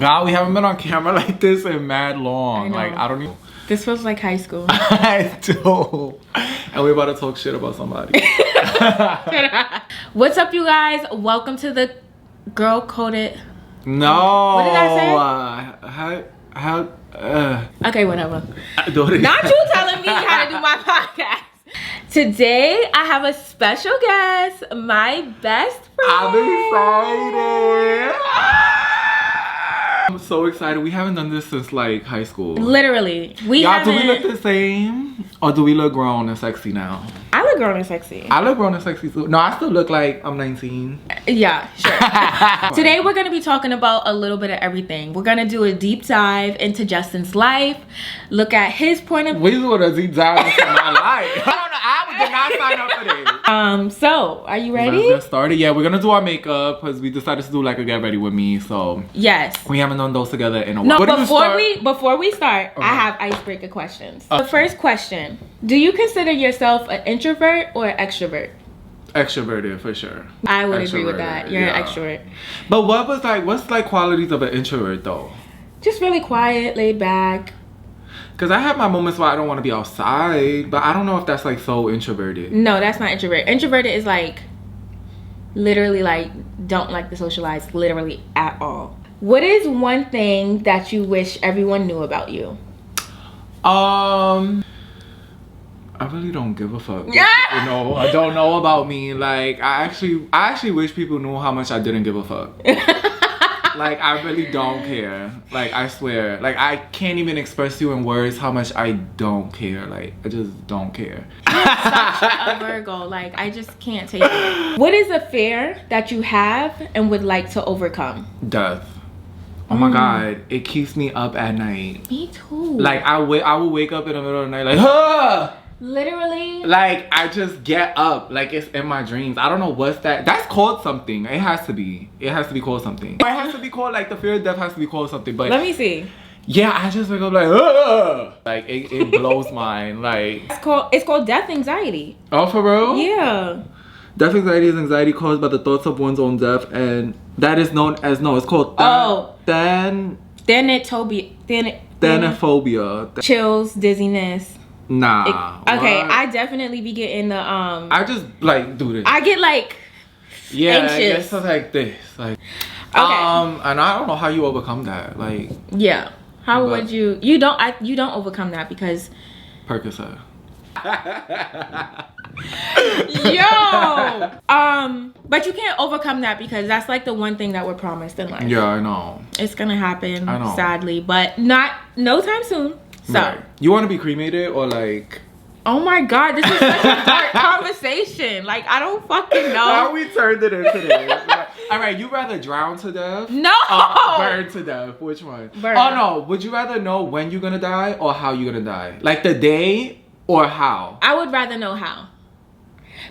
God, we haven't been on camera like this in mad long. Like, I don't even... This feels like high school. I do. And we're about to talk shit about somebody. What's up, you guys? Welcome to the Girl Coded... No. What did I say? Okay, whatever. Not you telling me how to do my podcast. Today, I have a special guest, my best friend. I'm excited. I'm so excited. We haven't done this since like high school. Literally. Do we look the same? Or do we look grown and sexy now? I look grown and sexy. I look grown and sexy too. No, I still look like I'm 19. Yeah, sure. Today we're going to be talking about a little bit of everything. We're going to do a deep dive into Justin's life. Look at his point of view. We doing a deep dive into my life. I did not sign up for this. So, are you ready? Let's get started. Yeah, we're going to do our makeup because we decided to do like a get ready with me. So, yes. We haven't done those together in a while. No, before we start, I have icebreaker questions. The first question, do you consider yourself an introvert or an extrovert? Extroverted for sure. I would agree with that. You're an extrovert. But what's like qualities of an introvert though? Just really quiet, laid back. Cause I have my moments where I don't want to be outside, but I don't know if that's like so introverted. No, that's not introvert. Introverted is like literally like don't like to socialize literally at all. What is one thing that you wish everyone knew about you? I really don't give a fuck. Yeah. You know, I don't know about me. Like I actually wish people knew how much I didn't give a fuck. Like I really don't care. Like I swear. Like I can't even express to you in words how much I don't care. Like I just don't care. You're such a Virgo. Like I just can't take it. What is a fear that you have and would like to overcome? Death. Oh my God, it keeps me up at night. Me too. Like I will wake up in the middle of the night like, ah! Literally. Like I just get up, like it's in my dreams. I don't know what's that. That's called something. It has to be. It has to be called something. Or it has to be called like the fear of death has to be called something. But let me see. Yeah, I just wake up like, ah! Like it blows mine. Like it's called death anxiety. Oh, for real? Yeah. Death anxiety is anxiety caused by the thoughts of one's own death, and that is known as it's called Thanophobia. Chills, dizziness. Nah. Okay, I definitely be getting the I just like do this. I get like anxious. It's like this. Like okay. And I don't know how you overcome that. Like yeah. How would you don't overcome that because Percocet. Yo. But you can't overcome that because that's like the one thing that we're promised in life. Yeah, I know. It's gonna happen, sadly, but no time soon. So right. You want to be cremated or like? Oh my God, this is such a dark conversation. Like I don't fucking know how we turned it into this. Like, all right, you rather drown to death? No. Burn to death. Which one? Burn. Oh no. Would you rather know when you're gonna die or how you're gonna die? Like the day or how? I would rather know how.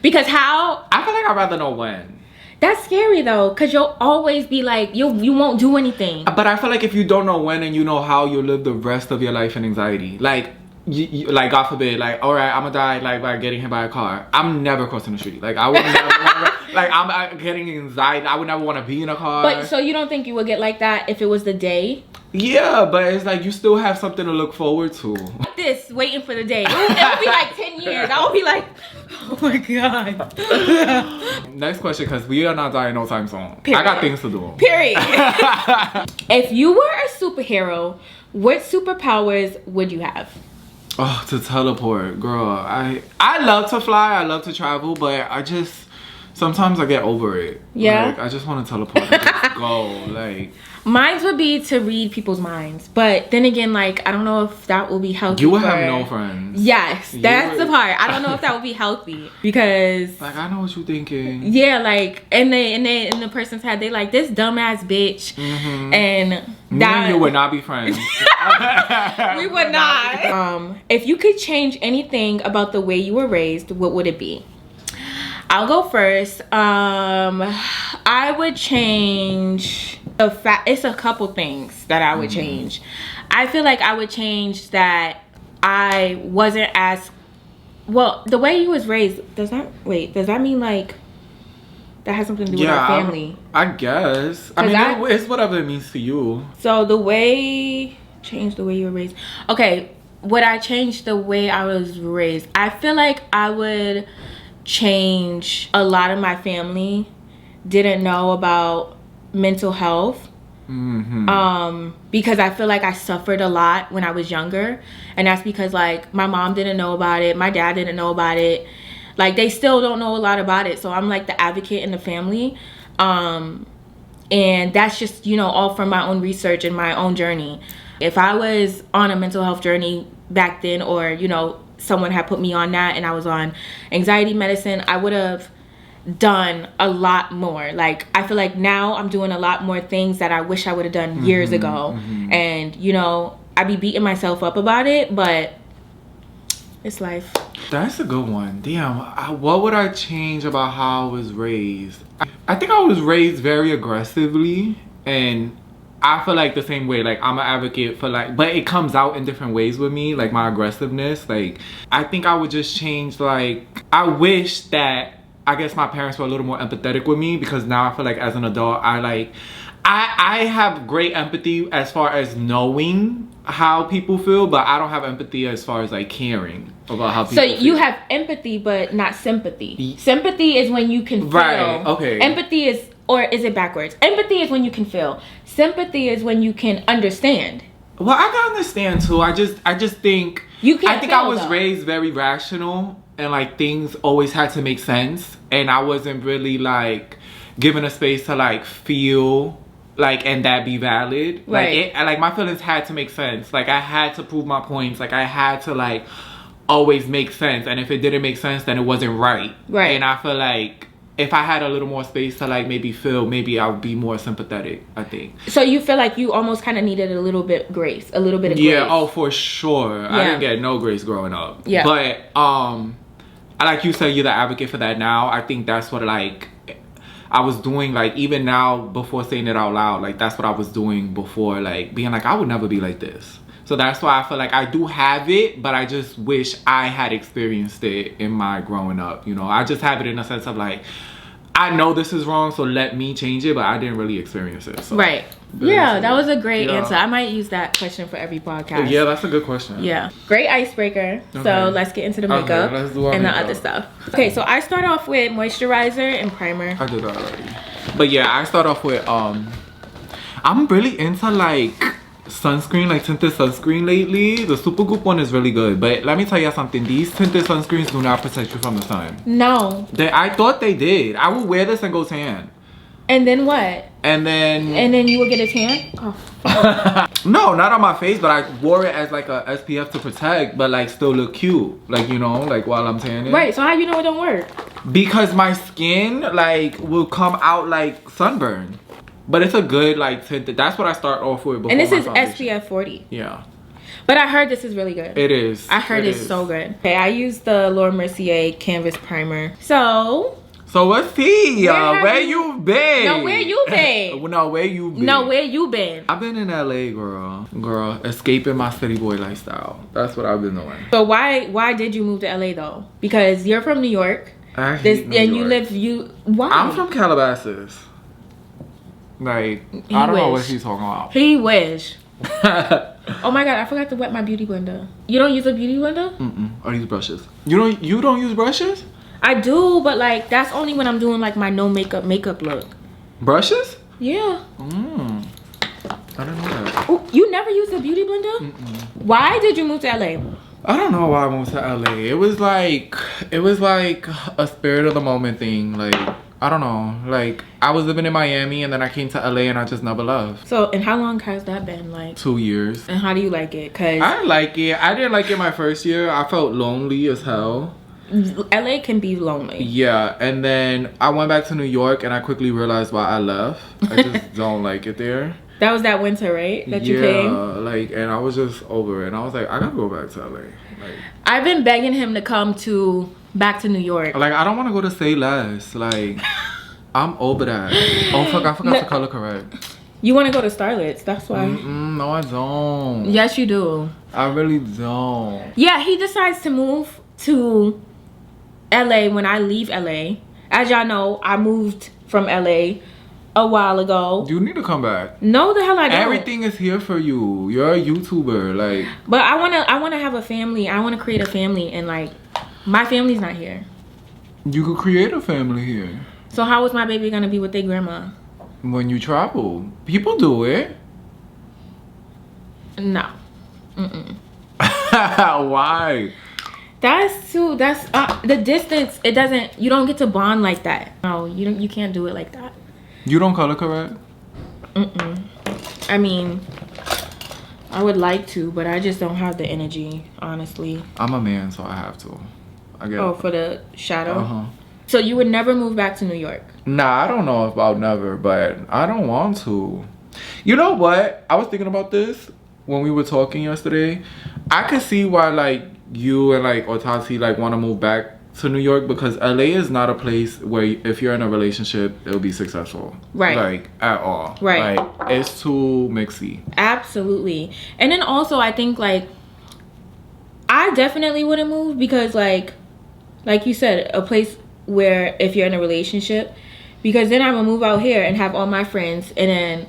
Because how? I feel like I'd rather know when. That's scary though, because you'll always be like, you won't do anything. But I feel like if you don't know when and you know how, you'll live the rest of your life in anxiety. Like, like God forbid, like, all right, I'm gonna die like by getting hit by a car. I'm never crossing the street. Like, I would never, like, I'm getting anxiety. I would never want to be in a car. But so you don't think you would get like that if it was the day? Yeah, but it's like you still have something to look forward to. This, waiting for the day. It'll be like 10 years. I'll be like, oh my God. Next question, because we are not dying no time soon. Period. I got things to do. Period. If you were a superhero, what superpowers would you have? Oh, to teleport, girl. I love to fly. I love to travel, but sometimes I get over it. Yeah. Like, I just want to teleport and just go. Like. Mine would be to read people's minds, but then again, like I don't know if that will be healthy. You would have no friends. Yes, that's the part. I don't know if that would be healthy because like I know what you're thinking. Yeah, like and in the person's head, they like this dumbass bitch, and that you would not be friends. We would not. If you could change anything about the way you were raised, what would it be? I'll go first. I would change it's a couple things that I would change. I feel like I would change that I wasn't as well the way you was raised. Does that mean like That has something to do with our family. I guess. I mean, it's whatever it means to you. So change the way you were raised. Okay, would I change the way I was raised? I feel like I would change a lot of my family didn't know about mental health. Because I feel like I suffered a lot when I was younger, and that's because like my mom didn't know about it, my dad didn't know about it, like they still don't know a lot about it. So I'm like the advocate in the family, and that's just, you know, all from my own research and my own journey. If I was on a mental health journey back then, or you know, someone had put me on that and I was on anxiety medicine, I would have done a lot more. Like I feel like now I'm doing a lot more things that I wish I would have done years ago. And you know, I be beating myself up about it, but it's life. That's a good one. Damn, what would I change about how I was raised? I think I was raised very aggressively, and I feel like the same way. Like I'm an advocate for like, but it comes out in different ways with me, like my aggressiveness. Like I think I would just change, like I wish that I guess my parents were a little more empathetic with me, because now I feel like as an adult, I have great empathy as far as knowing how people feel, but I don't have empathy as far as like caring about how people feel. So you have empathy, but not sympathy. Sympathy is when you can feel. Right, okay. Empathy is, or is it backwards? Empathy is when you can feel. Sympathy is when you can understand. Well, I can understand too. I just think you can't. I think I was raised very rational, and like things always had to make sense, and I wasn't really like given a space to like feel like and that be valid. Right. Like my feelings had to make sense. Like I had to prove my points. Like I had to like always make sense, and if it didn't make sense, then it wasn't right. Right. And I feel like if I had a little more space to like maybe feel, maybe I would be more sympathetic, I think. So you feel like you almost kind of needed a little bit of grace. Yeah, oh for sure. Yeah. I didn't get no grace growing up. Yeah. But like you said, you're the advocate for that now. I think that's what like I was doing, like even now before saying it out loud, like that's what I was doing before, like being like I would never be like this. So that's why I feel like I do have it, but I just wish I had experienced it in my growing up. You know, I just have it in a sense of like, I know this is wrong, so let me change it, but I didn't really experience it. So. Right. Yeah, that was a great answer. I might use that question for every podcast. Yeah, that's a good question. Yeah. Great icebreaker. Okay. So let's get into the makeup and the other stuff. Okay, so I start off with moisturizer and primer. I did that already. But yeah, I start off with, I'm really into like sunscreen, like tinted sunscreen lately. The Supergoop one is really good, but let me tell you something, these tinted sunscreens do not protect you from the sun. No. I thought they did. I would wear this and go tan. And then what? And then you would get a tan? Oh. No, not on my face, but I wore it as like a SPF to protect, but like still look cute, like, you know, like while I'm tanning. Right, so how you know it don't work? Because my skin like will come out like sunburn. But it's a good like tinted. That's what I start off with before. And this is SPF 40. Yeah. But I heard this is really good. It is. I heard it's so good. Okay, I used the Laura Mercier Canvas Primer. So what's tea? Where you been? No, where you been? No, where you been? No, where you been? I've been in LA, girl, escaping my city boy lifestyle. That's what I've been doing. So why did you move to LA though? Because you're from New York. I hate New York. Why? I'm from Calabasas. Like, I don't know what she's talking about. He wish. Oh my god, I forgot to wet my beauty blender. You don't use a beauty blender? I use brushes. You don't use brushes? I do, but like that's only when I'm doing like my no makeup look. Brushes? Yeah. I don't know that. Oh, you never used a beauty blender? Why did you move to LA? I don't know why I moved to LA. It was like a spirit of the moment thing. Like, I don't know. Like, I was living in Miami and then I came to LA and I just never left. So, and how long has that been? Like 2 years. And how do you like it? Cause I like it. I didn't like it my first year. I felt lonely as hell. LA can be lonely. Yeah, and then I went back to New York and I quickly realized why I left. I just don't like it there. That was that winter, right? That you came? Yeah, like, and I was just over it. And I was like, I gotta go back to LA. Like, I've been begging him to come back to New York. Like, I don't want to go to Say Less. Like, I'm over that. Oh, fuck, I forgot to color correct. You want to go to Starlets, that's why. No, I don't. Yes, you do. I really don't. Yeah, he decides to move to LA when I leave LA. As y'all know, I moved from LA a while ago. You need to come back. No, the hell I don't. Everything is here for you. You're a YouTuber, like. But I wanna have a family. I wanna create a family, and like, my family's not here. You could create a family here. So how is my baby gonna be with their grandma? When you travel, people do it. No. Why? That's the distance. It doesn't. You don't get to bond like that. No, you don't. You can't do it like that. You don't color correct? I mean, I would like to, but I just don't have the energy, honestly. I'm a man, so I have to. I get. Oh, for the shadow. So you would never move back to New York? Nah, I don't know about never, but I don't want to. You know what? I was thinking about this when we were talking yesterday. I could see why like you and like Otati like want to move back to New York, because LA is not a place where if you're in a relationship it'll be successful. Right. Like at all. Right. Like it's too mixy. Absolutely. And then also I think like I definitely wouldn't move because like you said, a place where if you're in a relationship, because then I'm gonna move out here and have all my friends, and then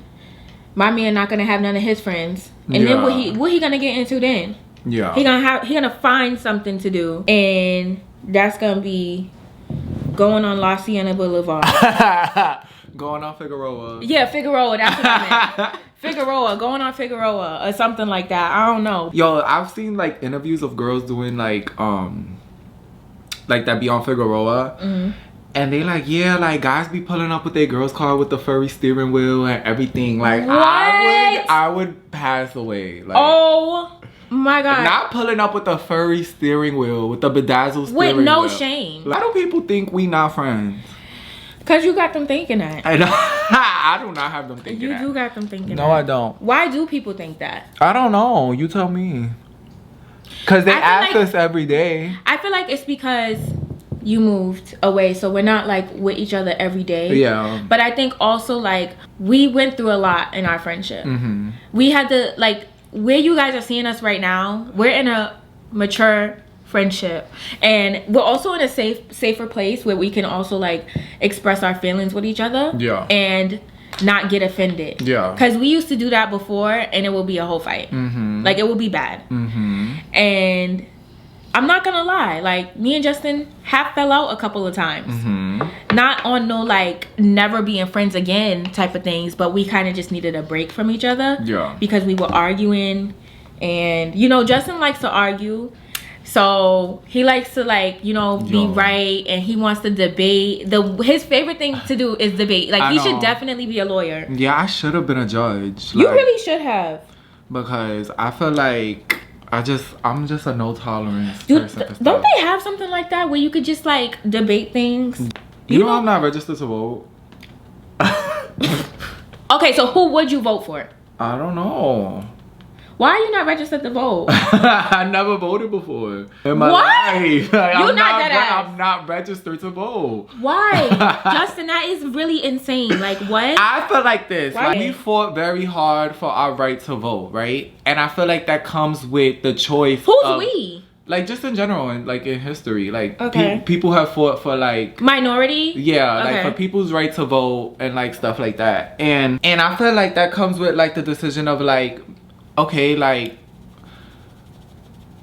my man not gonna have none of his friends, and then what he gonna get into then? Yeah, he gonna find something to do, and that's gonna be going on La Cienega Boulevard. Going on Figueroa. Yeah, Figueroa, that's what I meant. Figueroa, going on Figueroa or something like that. I don't know. Yo, I've seen like interviews of girls doing like that be on Figueroa, and they like, yeah, like guys be pulling up with their girls' car with the furry steering wheel and everything. Like what? I would pass away. Like, oh my god! Not pulling up with the furry steering wheel with the bedazzled steering wheel. With no shame. Why do people think we not friends? Cause you got them thinking that. I do not have them thinking that. You do got them thinking that. No, I don't. Why do people think that? I don't know. You tell me. Cause they ask us every day. I feel like it's because you moved away, so we're not like with each other every day. Yeah. But I think also like we went through a lot in our friendship. We had to like where you guys are seeing us right now. We're in a mature friendship, and we're also in a safer place where we can also like express our feelings with each other. Yeah. And not get offended. Yeah. Because we used to do that before, and it will be a whole fight. Like it will be bad. And I'm not gonna lie, like me and Justin have fell out a couple of times. Not on no like never being friends again type of things, but we kind of just needed a break from each other. Yeah. Because we were arguing, and you know Justin likes to argue. So he likes to like, you know, be right, and he wants to debate. His favorite thing to do is debate. Like he should definitely be a lawyer. Yeah, I should have been a judge. You really should have. Because I feel like I'm just a no tolerance person. Don't they have something like that where you could just like debate things? You know I'm not registered to vote. Okay, so who would you vote for? I don't know. Why are you not registered to vote? I never voted before in my life. Like, I'm not registered to vote. Why? Justin, that is really insane. Like, what? I feel like this. Like, we fought very hard for our right to vote, right? And I feel like that comes with the choice. Who's we? Like, just in general, and like in history. Like, people have fought for like... minority? Yeah, like for people's right to vote and like stuff like that. And I feel like that comes with like the decision of like... okay, like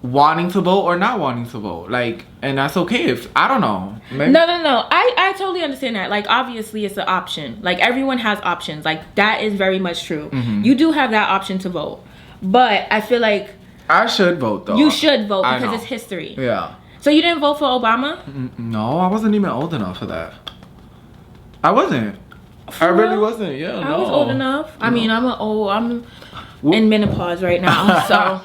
wanting to vote or not wanting to vote, like, and that's okay if I don't know. Maybe. No. I totally understand that. Like, obviously, it's an option. Like, everyone has options. Like, that is very much true. You do have that option to vote, but I feel like I should vote though. You should vote because it's history. Yeah. So you didn't vote for Obama? No, I wasn't even old enough for that. I wasn't. I really wasn't. Yeah, I was old enough. I mean, I'm in menopause right now, so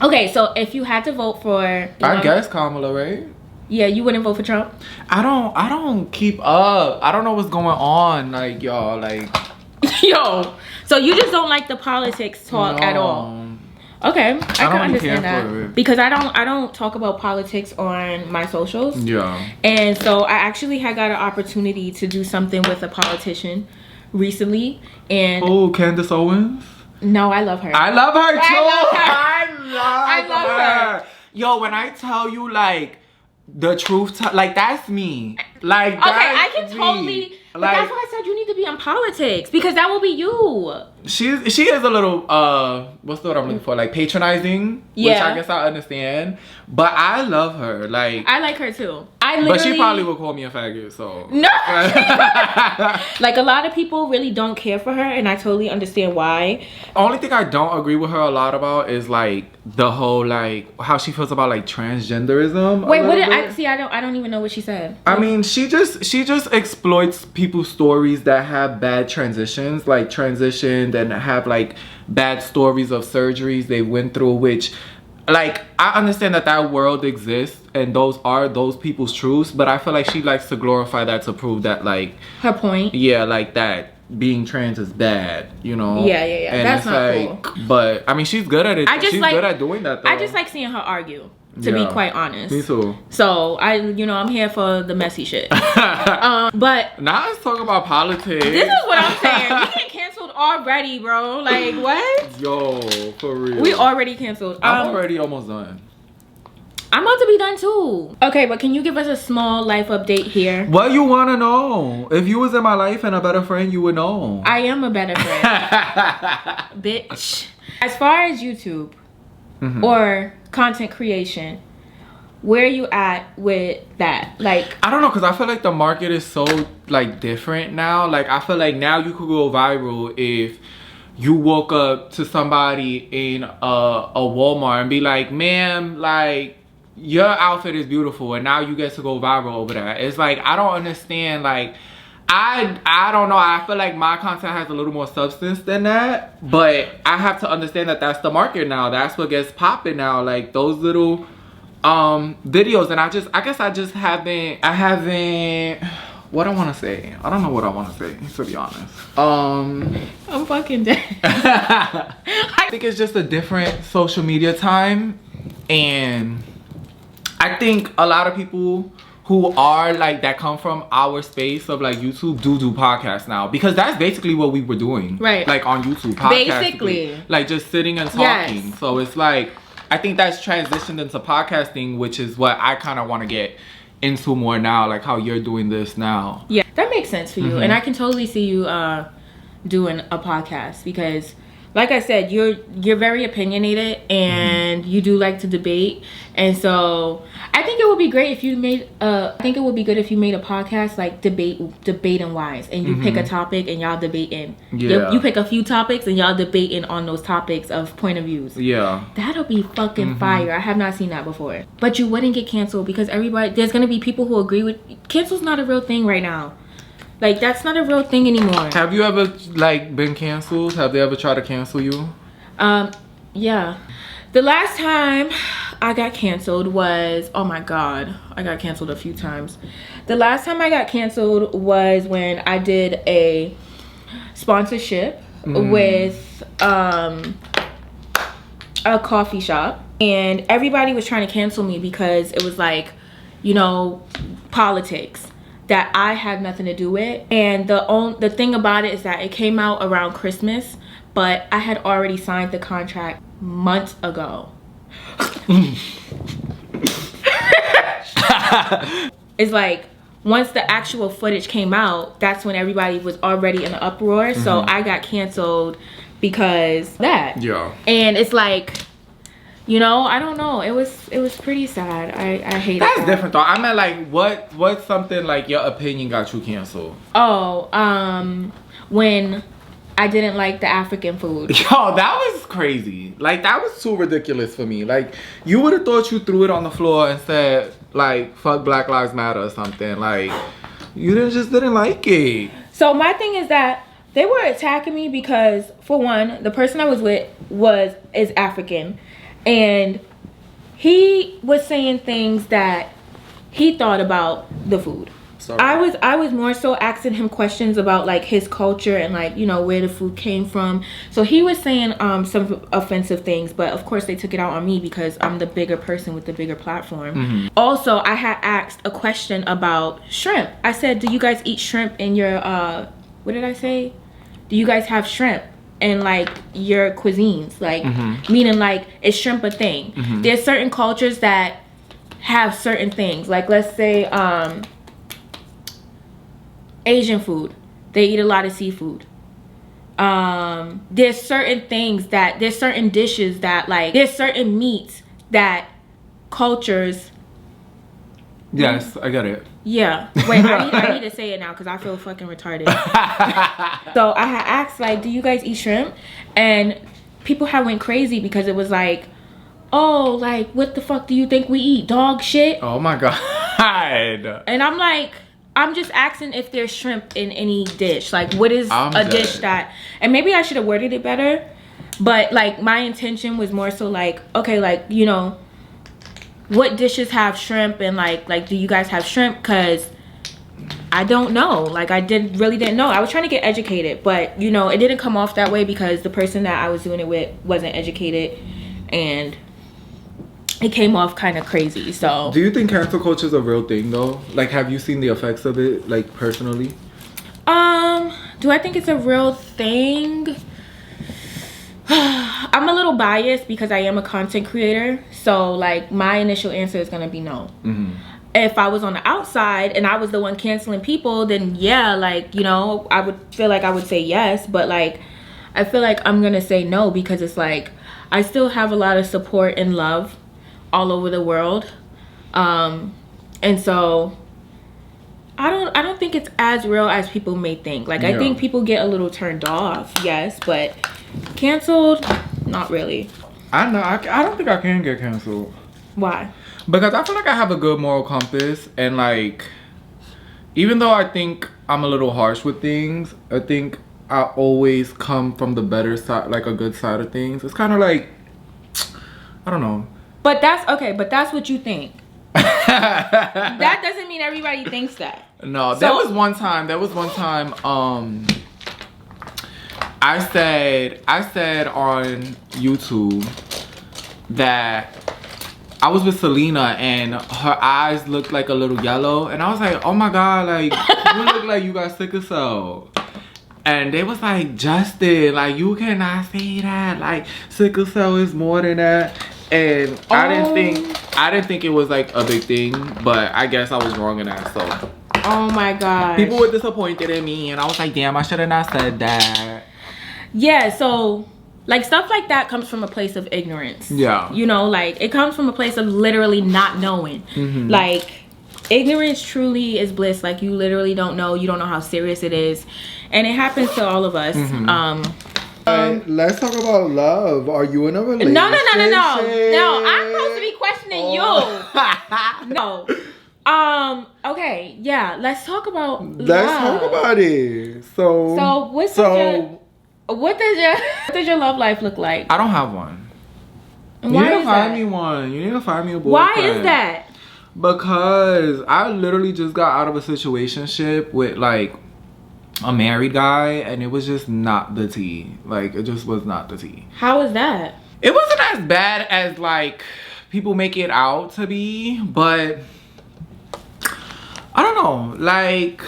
okay. So if you had to vote for, I guess Kamala, right? Yeah, you wouldn't vote for Trump. I don't keep up. I don't know what's going on, like y'all, like yo. So you just don't like the politics talk at all. Okay, I can understand that because I don't talk about politics on my socials. Yeah. And so I actually had got an opportunity to do something with a politician recently, and Candace Owens. No, I love her. I love her too. I love her. Yo, when I tell you, like, the truth, like that's me. Like, okay, I can me. totally. But Like, that's why I said you need to be in politics because that will be you. she is a little what's the word I'm looking for? Like patronizing, which I guess I understand. But I love her. Like, I like her too. But she probably would call me a faggot. So no. Like a lot of people really don't care for her, and I totally understand why. Only thing I don't agree with her a lot about is like the whole like how she feels about like transgenderism. Wait, what did I see? I don't even know what she said. I mean, she just exploits people's stories that have bad transitions, like transitioned and have like bad stories of surgeries they went through, which like I understand that world exists and those are those people's truths, but I feel like she likes to glorify that to prove that like her point. Yeah, like that being trans is bad, you know. Yeah. And that's not like, cool. But I mean, she's good at it. She's good at doing that though. I just like seeing her argue, to be quite honest. Me too. So I'm here for the messy shit. But now let's talk about politics. This is what I'm saying. We get canceled already, bro. Like what? Yo, for real. We already canceled. I'm already almost done. I'm about to be done too. Okay, but can you give us a small life update here? What you want to know? If you was in my life and a better friend, you would know. I am a better friend. Bitch. As far as YouTube or content creation, where are you at with that? Like, I don't know, because I feel like the market is so like different now. Like, I feel like now you could go viral if you woke up to somebody in a Walmart and be like, ma'am, like, your outfit is beautiful, and now you get to go viral over that. It's like, I don't understand. Like, I don't know. I feel like my content has a little more substance than that, but I have to understand that that's the market now. That's what gets popping now. Like those little videos, and I guess I haven't. What I want to say? I don't know what I want to say, to be honest. I'm fucking dead. I think it's just a different social media time, and I think a lot of people who are like that come from our space of like YouTube do podcasts now, because that's basically what we were doing, right? Like on YouTube, podcasting, basically, like just sitting and talking. Yes. So it's like, I think that's transitioned into podcasting, which is what I kind of want to get into more now, like how you're doing this now. Yeah, that makes sense for you, and I can totally see you doing a podcast because, like I said, you're very opinionated and you do like to debate, and so I think it would be great if you made I think it would be good if you made a podcast like debating wise, and you pick a topic and y'all debating. You pick a few topics and y'all debating on those topics of point of views. Yeah, that'll be fucking fire. I have not seen that before. But you wouldn't get canceled because there's gonna be people who agree with cancel's not a real thing right now. Like, that's not a real thing anymore. Have you ever, like, been canceled? Have they ever tried to cancel you? Yeah. The last time I got canceled was, oh my God, I got canceled a few times. The last time I got canceled was when I did a sponsorship with a coffee shop. And everybody was trying to cancel me because it was like, politics that I had nothing to do with. And the thing about it is that it came out around Christmas, but I had already signed the contract months ago. It's like, once the actual footage came out, that's when everybody was already in an uproar. So I got canceled because of that. Yeah. And it's like, I don't know. It was pretty sad. I hate that. That's different though. I meant like, what's something like your opinion got you canceled? Oh, when I didn't like the African food. Yo, that was crazy. Like, that was too ridiculous for me. Like, you would have thought you threw it on the floor and said, like, fuck Black Lives Matter or something. Like, you didn't like it. So my thing is that they were attacking me because, for one, the person I was with is African. And he was saying things that he thought about the food. Sorry. I was more so asking him questions about like his culture and like, where the food came from. So he was saying some offensive things, but of course they took it out on me because I'm the bigger person with the bigger platform. Also, I had asked a question about shrimp. I said, do you guys eat shrimp in your what did I say? Do you guys have shrimp and like your cuisines, like meaning like is shrimp a thing? There's certain cultures that have certain things. Like, let's say Asian food. They eat a lot of seafood. There's certain things that, there's certain dishes that, like, there's certain meats that cultures. Yes, I get it. Yeah. Wait, I need to say it now because I feel fucking retarded. So I had asked, like, do you guys eat shrimp? And people had went crazy because it was like, oh, like, what the fuck do you think we eat? Dog shit? Oh my God. And I'm like, I'm just asking if there's shrimp in any dish. Like, what is a dish that... And maybe I should have worded it better. But, like, my intention was more so like, okay, like, you know, what dishes have shrimp? And, like do you guys have shrimp? Because I don't know. Like, I really didn't know. I was trying to get educated. But, you know, it didn't come off that way because the person that I was doing it with wasn't educated. And it came off kind of crazy. So do you think cancel culture is a real thing though? Like, have you seen the effects of it, like, personally? Do I think it's a real thing? I'm a little biased because I am a content creator. So, like, my initial answer is gonna be no. If I was on the outside and I was the one canceling people, then yeah, like, you know, I would feel like I would say yes. But, like, I feel like I'm gonna say no because it's like, I still have a lot of support and love all over the world. And so I don't think it's as real as people may think. Like, I think people get a little turned off, yes, but canceled, not really. I know. I don't think I can get canceled. Why? Because I feel like I have a good moral compass, and, like, even though I think I'm a little harsh with things, I think I always come from the better side, like a good side of things. It's kind of like, I don't know. But that's okay, but that's what you think. That doesn't mean everybody thinks that. No, there was one time I said on YouTube that I was with Selena and her eyes looked like a little yellow, and I was like, oh my God, like, you look like you got sickle cell. And they was like, Justin, like, you cannot say that, like, sickle cell is more than that. And I didn't think it was like a big thing, but I guess I was wrong in that. So, oh my God, people were disappointed in me, and I was like, damn, I should have not said that. Yeah, so, like, stuff like that comes from a place of ignorance. Yeah, you know, like, it comes from a place of literally not knowing. Like, ignorance truly is bliss. Like, you literally don't know. You don't know how serious it is, and it happens to all of us. Let's talk about love. Are you in a relationship? No. I'm supposed to be questioning you. No. Okay. Yeah. Let's talk about love. Let's talk about it. So what does your love life look like? I don't have one. Why you need to is find that? me one. You need to find me a boyfriend. Why is that? Because I literally just got out of a situationship with, like, a married guy, and it was just not the tea. Like, it just was not the tea. How is that? It wasn't as bad as, like, people make it out to be, but I don't know, like,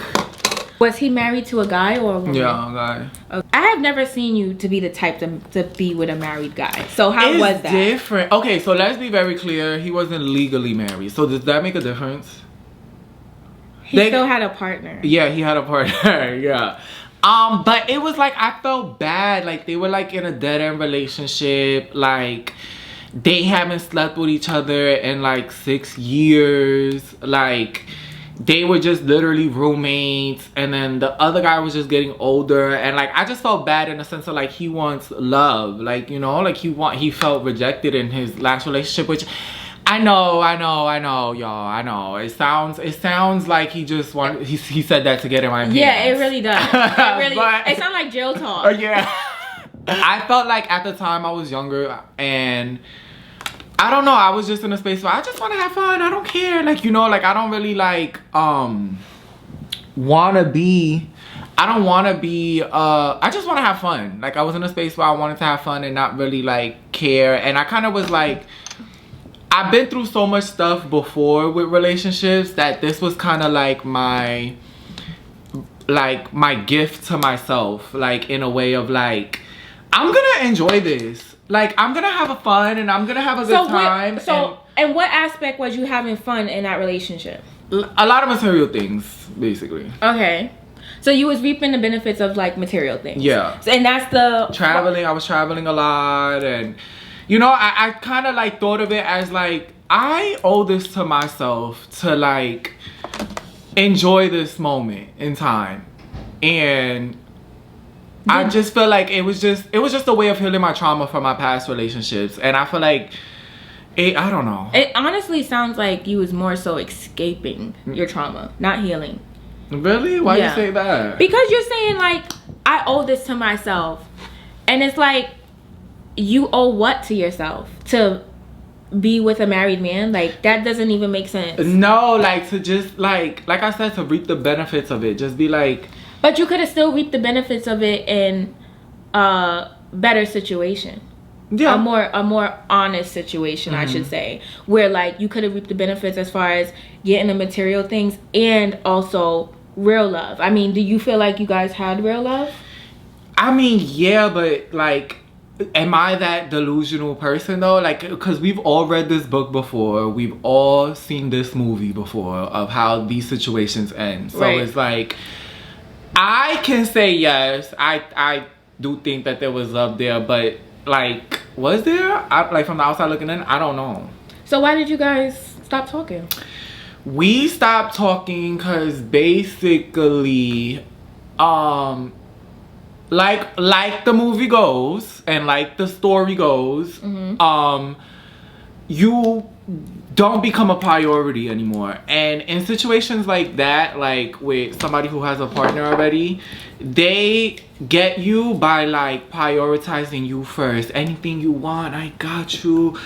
was he married to a guy or a woman? Yeah, a guy. Okay. I have never seen you to be the type to be with a married guy. So how was that? It's different. Okay, so let's be very clear. He wasn't legally married. So does that make a difference? He still had a partner. Yeah, he had a partner. Yeah. But it was like, I felt bad. Like, they were like in a dead end relationship. Like, they haven't slept with each other in like 6 years. Like, they were just literally roommates, and then the other guy was just getting older, and like, I just felt bad in the sense of like, he wants love, like, you know, like he felt rejected in his last relationship, which I know, y'all, I know. It sounds like he just wanted, he said that to get in my opinion. Yeah, it really does. It really, it sounds like jail talk. Yeah. I felt like at the time I was younger, and I don't know, I was just in a space where I just want to have fun. I don't care. Like, you know, like, I don't really like, I just want to have fun. Like, I was in a space where I wanted to have fun and not really like care. And I kind of was like, I've been through so much stuff before with relationships that this was kind of like my gift to myself, like, in a way of like, I'm gonna enjoy this. Like, I'm gonna have a fun and I'm gonna have a good time. And what aspect was you having fun in that relationship? A lot of material things, basically. Okay. So you was reaping the benefits of like material things. Yeah. So, and that's the traveling. I was traveling a lot, and you know, I kind of like thought of it as like I owe this to myself to like enjoy this moment in time, and I just feel like it was just a way of healing my trauma from my past relationships, and I feel like. I don't know. It honestly sounds like you was more so escaping your trauma, not healing. Really? Why you say that? Because you're saying like, I owe this to myself. And it's like, you owe what to yourself? To be with a married man? Like, that doesn't even make sense. No, like to just like I said, to reap the benefits of it. Just be like. But you could have still reaped the benefits of it in a better situation. Yeah. A more honest situation, I should say, where like you could have reaped the benefits as far as getting the material things and also real love. I mean, do you feel like you guys had real love? I mean, yeah, but like, am I that delusional person though? Like, because we've all read this book before, we've all seen this movie before of how these situations end. So it's like, I can say yes, I do think that there was love there, but like, was there? Like from the outside looking in, I don't know. So why did you guys stop talking? We stopped talking because basically, like the movie goes and like the story goes, you don't become a priority anymore. And in situations like that, like with somebody who has a partner already, they get you by like prioritizing you first. Anything you want, I got you.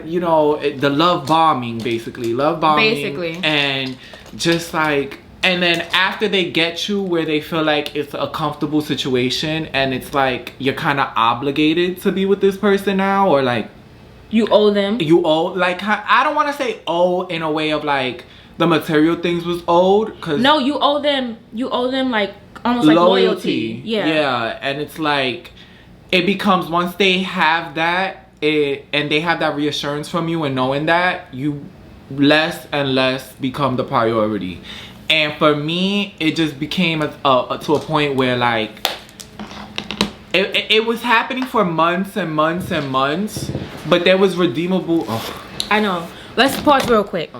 You know, the love bombing, basically. Love bombing. And just like, and then after they get you where they feel like it's a comfortable situation and it's like you're kind of obligated to be with this person now, or like you owe them. You owe, like, I don't want to say owe in a way of like the material things was owed, cause no, you owe them like almost like loyalty. Yeah, and it's like it becomes, once they have that, and they have that reassurance from you and knowing that, you less and less become the priority. And for me, it just became to a point where like it was happening for months and months and months, but there was redeemable. I know. Let's pause real quick.